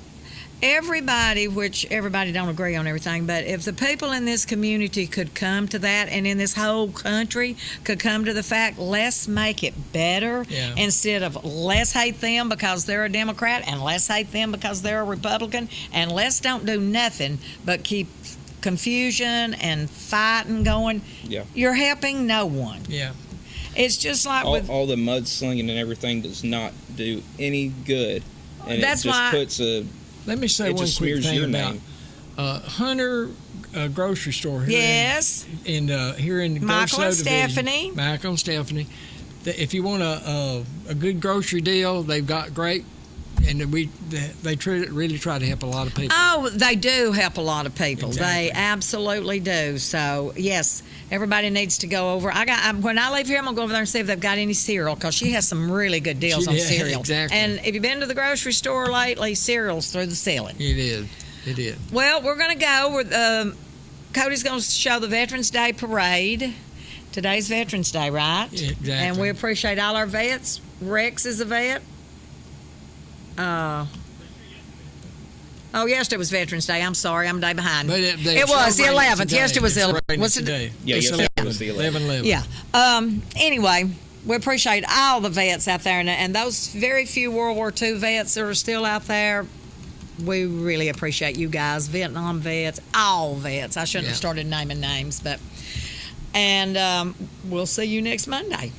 everybody, which everybody don't agree on everything, but if the people in this community could come to that, and in this whole country could come to the fact, let's make it better instead of let's hate them because they're a Democrat and let's hate them because they're a Republican, and let's don't do nothing but keep confusion and fighting going. Yeah. You're helping no one. Yeah. It's just like all the mudslinging and everything does not do any good, and that's it just why puts a. Let me say one quick thing about Hunter grocery store here. Yes. Here in Michael and Stephanie. Michael and Stephanie. If you want a good grocery deal, they've got great, and they really try to help a lot of people. Oh, they do help a lot of people. Exactly. They absolutely do. So yes, everybody needs to go over. When I leave here, I'm gonna go over there and see if they've got any cereal, because she has some really good deals on cereal. Exactly. And if you've been to the grocery store lately, cereal's through the ceiling. It is. Well, we're gonna go. Cody's gonna show the Veterans Day Parade. Today's Veterans Day, right? Yeah, exactly. And we appreciate all our vets. Rex is a vet. Yesterday was Veterans Day. I'm sorry, I'm a day behind. But it was the 11th. Yesterday was the 11th. What's today? Yeah, yesterday was the 11th. Yeah. Anyway, we appreciate all the vets out there, and those very few World War II vets that are still out there. We really appreciate you guys, Vietnam vets, all vets. I shouldn't have started naming names, and we'll see you next Monday.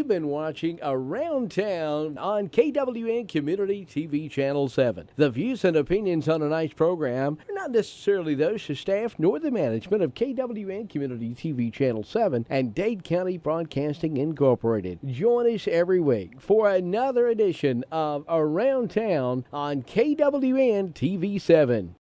You've been watching Around Town on KWN Community TV Channel 7. The views and opinions on tonight's program are not necessarily those of staff nor the management of KWN Community TV Channel 7 and Dade County Broadcasting Incorporated. Join us every week for another edition of Around Town on KWN TV 7.